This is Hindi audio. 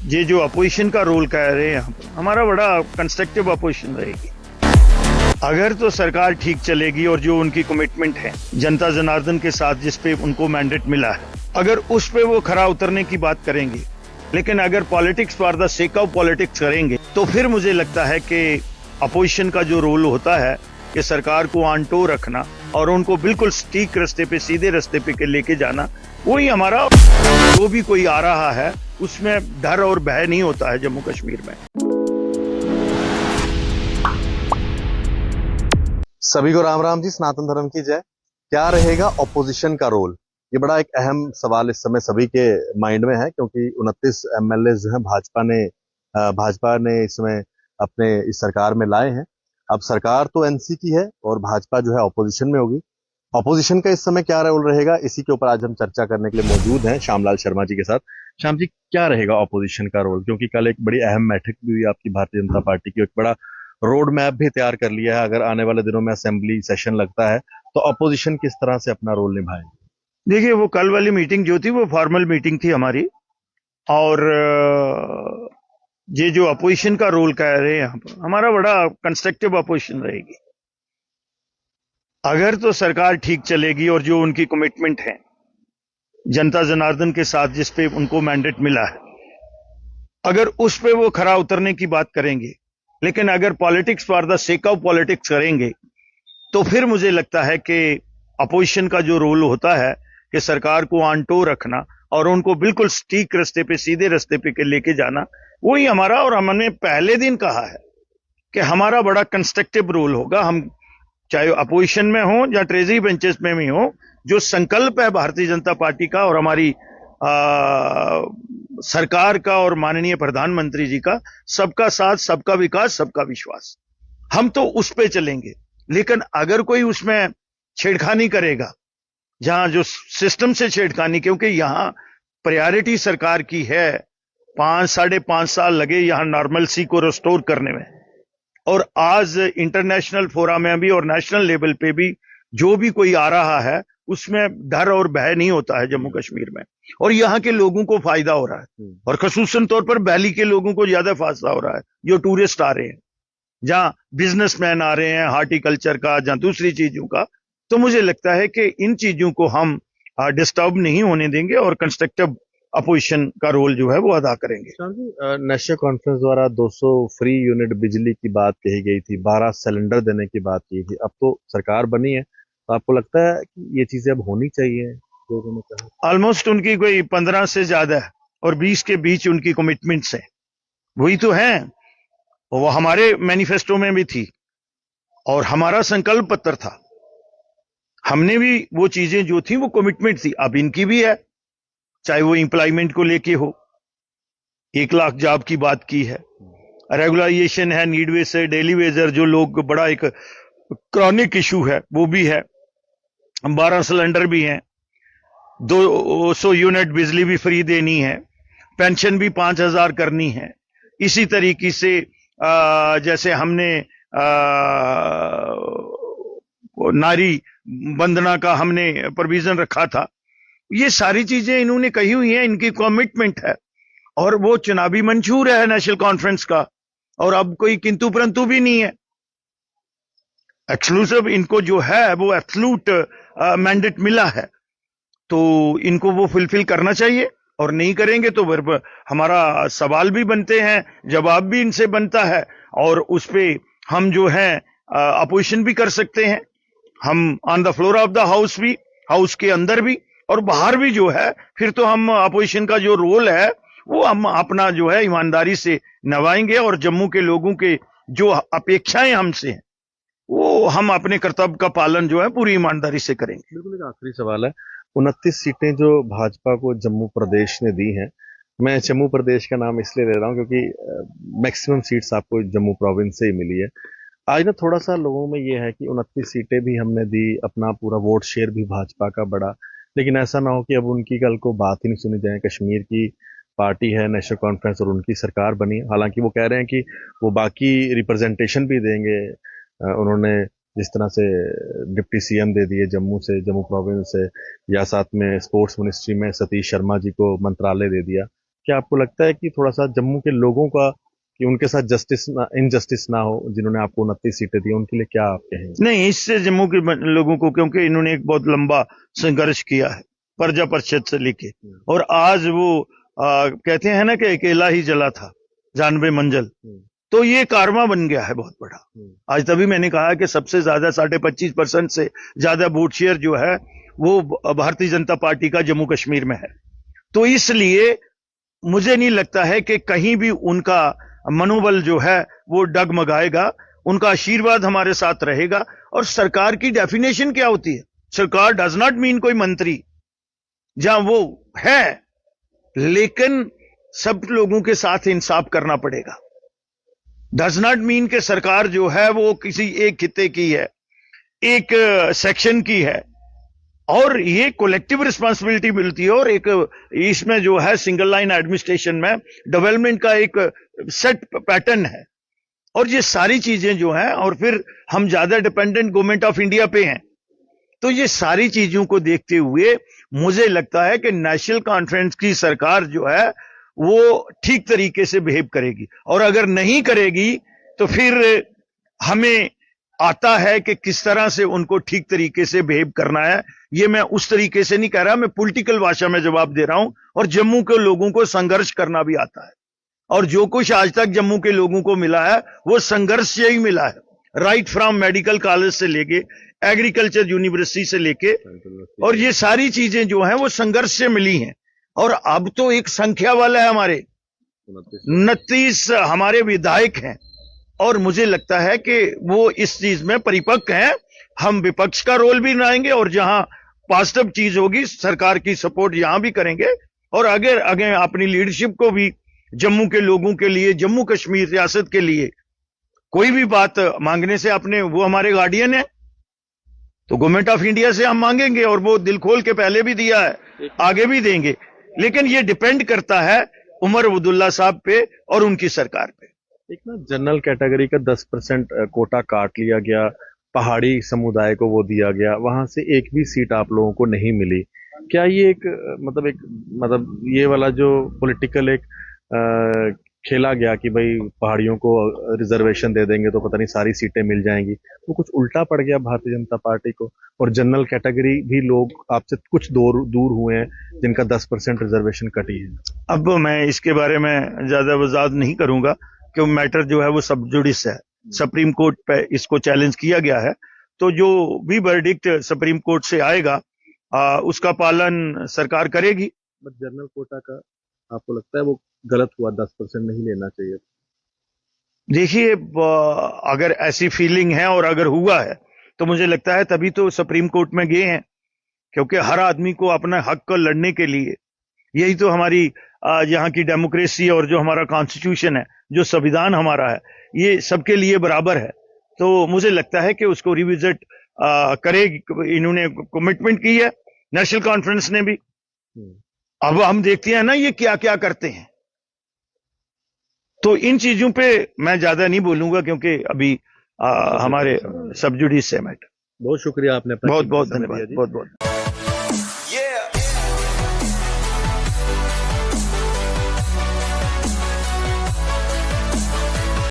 ये जो अपोजिशन का रोल कह रहे हैं यहाँ पर, हमारा बड़ा कंस्ट्रक्टिव अपोजिशन रहेगी। अगर तो सरकार ठीक चलेगी और जो उनकी कमिटमेंट है जनता जनार्दन के साथ जिस पे उनको मैंडेट मिला है, अगर उस पे वो खरा उतरने की बात करेंगे, लेकिन अगर politics for the sake of politics करेंगे तो फिर मुझे लगता है कि अपोजिशन का जो रोल होता है कि सरकार को ऑन टो रखना और उनको बिल्कुल ठीक रास्ते पे, सीधे रास्ते पे लेके जाना, वही हमारा। जो भी कोई आ रहा है उसमें डर और भय नहीं होता है जम्मू कश्मीर में। सभी को राम राम जी, सनातन धर्म की जय। क्या रहेगा ऑपोजिशन का रोल? ये बड़ा एक अहम सवाल इस समय सभी के माइंड में है, क्योंकि 29 एमएलए जो हैं भाजपा ने इस समय अपने इस सरकार में लाए हैं। अब सरकार तो एनसी की है और भाजपा जो है ऑपोजिशन में होगी। ऑपोजिशन का इस समय क्या रोल रहेगा, इसी के ऊपर आज हम चर्चा करने के लिए मौजूद हैं श्यामलाल शर्मा जी के साथ। श्याम जी, क्या रहेगा ऑपोजिशन का रोल? क्योंकि कल एक बड़ी अहम बैठक भी हुई आपकी भारतीय जनता पार्टी की, एक बड़ा रोड मैप भी तैयार कर लिया है। अगर आने वाले दिनों में असेंबली सेशन लगता है तो अपोजिशन किस तरह से अपना रोल निभाएगी? देखिए, वो कल वाली मीटिंग जो थी वो फॉर्मल मीटिंग थी हमारी, और ये जो अपोजिशन का रोल कह रहे हैं यहाँ पर, हमारा बड़ा कंस्ट्रक्टिव अपोजिशन रहेगी। अगर तो सरकार ठीक चलेगी और जो उनकी कमिटमेंट है जनता जनार्दन के साथ जिस पे उनको मैंडेट मिला है, अगर उस पे वो खरा उतरने की बात करेंगे, लेकिन अगर politics for the sake of politics करेंगे तो फिर मुझे लगता है कि अपोजिशन का जो रोल होता है कि सरकार को ऑन टो रखना और उनको बिल्कुल ठीक रास्ते पे, सीधे रास्ते पे लेके जाना, वही हमारा। और हमने पहले दिन कहा है कि हमारा बड़ा कंस्ट्रक्टिव रोल होगा। हम चाहे अपोजिशन में हो या ट्रेजरी बेंचेस में भी हो, जो संकल्प है भारतीय जनता पार्टी का और हमारी सरकार का और माननीय प्रधानमंत्री जी का, सबका साथ, सबका विकास, सबका विश्वास, हम तो उस पे चलेंगे। लेकिन अगर कोई उसमें छेड़खानी करेगा, जहां जो सिस्टम से छेड़खानी, क्योंकि यहां प्रायोरिटी सरकार की है, 5-5.5 साल लगे यहां नॉर्मलसी को रिस्टोर करने में, और आज इंटरनेशनल फोरम में भी और नेशनल लेवल पे भी जो भी कोई आ रहा है उसमें डर और भय नहीं होता है जम्मू कश्मीर में, और यहाँ के लोगों को फायदा हो रहा है, और खसूसन तौर पर वैली के लोगों को ज्यादा फायदा हो रहा है। जो टूरिस्ट आ रहे हैं, जहां बिजनेसमैन आ रहे हैं हार्टिकल्चर का, जहां दूसरी चीजों का, तो मुझे लगता है कि इन चीजों को हम डिस्टर्ब नहीं होने देंगे और कंस्ट्रक्टिव अपोजिशन का रोल जो है वो अदा करेंगे। नेशनल कॉन्फ्रेंस द्वारा 200 फ्री यूनिट बिजली की बात कही गई थी, 12 सिलेंडर देने की बात की थी। अब तो सरकार बनी है, तो आपको लगता है कि ये चीजें अब होनी चाहिए? ऑलमोस्ट उनकी कोई 15 से ज्यादा है और 20 के बीच उनकी कमिटमेंट्स हैं, वही तो है। वो हमारे मैनिफेस्टो में भी थी और हमारा संकल्प पत्र था, हमने भी वो चीजें जो थी वो कमिटमेंट थी। अब इनकी भी है, चाहे वो एम्प्लॉयमेंट को लेके हो, 1 लाख जॉब की बात की है, रेगुलराइजेशन है, नीड वेज से डेली वेजर, जो लोग बड़ा एक क्रॉनिक इशू है वो भी है, 12 सिलेंडर भी हैं, 200 यूनिट बिजली भी फ्री देनी है, पेंशन भी 5,000 करनी है। इसी तरीके से जैसे हमने नारी वंदना का हमने प्रोविजन रखा था, ये सारी चीजें इन्होंने कही हुई हैं, इनकी कमिटमेंट है, और वो चुनावी मंशूर है नेशनल कॉन्फ्रेंस का, और अब कोई किंतु परंतु भी नहीं है। एक्सक्लूसिव इनको जो है वो एब्सोल्यूट मैंडेट मिला है, तो इनको वो फुलफिल करना चाहिए, और नहीं करेंगे तो फिर हमारा सवाल भी बनते हैं, जवाब भी इनसे बनता है, और उस पे हम जो है अपोजिशन भी कर सकते हैं। हम on the floor of the house भी, हाउस के अंदर भी और बाहर भी जो है, फिर तो हम अपोजिशन का जो रोल है वो हम अपना जो है ईमानदारी से निभाएंगे, और जम्मू के लोगों के जो अपेक्षाएं हमसे हैं वो हम अपने कर्तव्य का पालन जो है पूरी ईमानदारी से करेंगे। बिल्कुल। एक आखिरी सवाल है, 29 सीटें जो भाजपा को जम्मू प्रदेश ने दी हैं, मैं जम्मू प्रदेश का नाम इसलिए ले रहा हूं क्योंकि मैक्सिमम सीट्स आपको जम्मू प्रोविंस से ही मिली है। आज ना थोड़ा सा लोगों में ये है कि 29 सीटें भी हमने दी, अपना पूरा वोट शेयर भी भाजपा का बढ़ा, लेकिन ऐसा ना हो कि अब उनकी कल को बात ही नहीं सुनी जाए। कश्मीर की पार्टी है नेशनल कॉन्फ्रेंस और उनकी सरकार बनी, हालांकि वो कह रहे हैं कि वो बाकी रिप्रेजेंटेशन भी देंगे। उन्होंने जिस तरह से डिप्टी सीएम दे दिए जम्मू से, जम्मू प्रोविंस से, या साथ में स्पोर्ट्स मिनिस्ट्री में सतीश शर्मा जी को मंत्रालय दे दिया, क्या आपको लगता है कि थोड़ा सा जम्मू के लोगों का कि उनके साथ इनजस्टिस ना हो, जिन्होंने आपको 29 सीटें दी, उनके लिए क्या आप कहेंगे? नहीं, इससे जम्मू के लोगों को, क्योंकि इन्होंने एक बहुत लंबा संघर्ष किया है प्रजा परिषद से लेके, और आज वो कहते हैं ना कि अकेला ही जला था 92 मंजिल, तो ये कारवां बन गया है बहुत बड़ा। आज तभी मैंने कहा कि सबसे ज्यादा 25.5% से ज्यादा वोट शेयर जो है वो भारतीय जनता पार्टी का जम्मू कश्मीर में है। तो इसलिए मुझे नहीं लगता है कि कहीं भी उनका मनोबल जो है वो डगमगाएगा। उनका आशीर्वाद हमारे साथ रहेगा। और सरकार की डेफिनेशन क्या होती है? सरकार डज नॉट मीन कोई मंत्री, जहां वो है, लेकिन सब लोगों के साथ इंसाफ करना पड़ेगा। डज नॉट मीन कि सरकार जो है वो किसी एक खित्ते की है, एक सेक्शन की है, और ये कलेक्टिव रिस्पांसिबिलिटी मिलती है। और एक इसमें जो है सिंगल लाइन एडमिनिस्ट्रेशन में डेवलपमेंट का एक सेट पैटर्न है, और ये सारी चीजें जो हैं, और फिर हम ज्यादा डिपेंडेंट गवर्नमेंट ऑफ इंडिया पे हैं। तो ये सारी चीजों को देखते हुए मुझे लगता है कि नेशनल कॉन्फ्रेंस की सरकार जो है वो ठीक तरीके से बिहेव करेगी, और अगर नहीं करेगी तो फिर हमें आता है कि किस तरह से उनको ठीक तरीके से बिहेव करना है। ये मैं उस तरीके से नहीं कह रहा, मैं पॉलिटिकल भाषा में जवाब दे रहा हूं। और जम्मू के लोगों को संघर्ष करना भी आता है, और जो कुछ आज तक जम्मू के लोगों को मिला है वो संघर्ष से ही मिला है। राइट फ्रॉम मेडिकल कॉलेज से लेके एग्रीकल्चर यूनिवर्सिटी से लेके, और ये सारी चीजें जो हैं वो संघर्ष से मिली हैं। और अब तो एक संख्या वाला है, हमारे 29 हमारे विधायक हैं, और मुझे लगता है कि वो इस चीज में परिपक्व हैं। हम विपक्ष का रोल भी निभाएंगे, और जहां पॉजिटिव चीज होगी सरकार की सपोर्ट यहां भी करेंगे। और अगर अपनी लीडरशिप को भी जम्मू के लोगों के लिए, जम्मू कश्मीर रियासत के लिए कोई भी बात मांगने से अपने, वो हमारे गार्डियन है, तो गवर्नमेंट ऑफ इंडिया से हम मांगेंगे, और वो दिल खोल के पहले भी दिया है, आगे भी देंगे। लेकिन ये डिपेंड करता है उमर अब्दुल्ला साहब पे और उनकी सरकार पे। एक ना जनरल कैटेगरी का 10% कोटा काट लिया गया, पहाड़ी समुदाय को वो दिया गया, वहां से एक भी सीट आप लोगों को नहीं मिली। क्या ये मतलब ये वाला जो पॉलिटिकल एक खेला गया कि भाई पहाड़ियों को रिजर्वेशन दे देंगे तो पता नहीं सारी सीटें मिल जाएंगी, वो कुछ उल्टा पड़ गया भारतीय जनता पार्टी को? और जनरल कैटेगरी भी लोग आपसे कुछ दूर हुए हैं जिनका 10% रिजर्वेशन कटी है। अब मैं इसके बारे में ज्यादा वजाहत नहीं करूंगा, क्योंकि मैटर जो है वो सब जुडिस है। सुप्रीम कोर्ट पे इसको चैलेंज किया गया है, तो जो भी वर्डिक्ट सुप्रीम कोर्ट से आएगा उसका पालन सरकार करेगी। बट जनरल कोटा का आपको लगता है वो गलत हुआ, 10% नहीं लेना चाहिए? देखिए, अगर ऐसी फीलिंग है और अगर हुआ है तो मुझे लगता है तभी तो सुप्रीम कोर्ट में गए हैं, क्योंकि हर आदमी को अपने हक को लड़ने के लिए, यही तो हमारी यहाँ की डेमोक्रेसी और जो हमारा कॉन्स्टिट्यूशन है, जो संविधान हमारा है, ये सबके लिए बराबर है। तो मुझे लगता है कि उसको रिविजिट करेगी। इन्होंने कमिटमेंट की है, नेशनल कॉन्फ्रेंस ने भी। अब हम देखते हैं ना ये क्या क्या करते हैं। तो इन चीजों पे मैं ज्यादा नहीं बोलूंगा, क्योंकि अभी हमारे सब जुडिस से मैटर। बहुत शुक्रिया, आपने बहुत बहुत धन्यवाद, बहुत बहुत।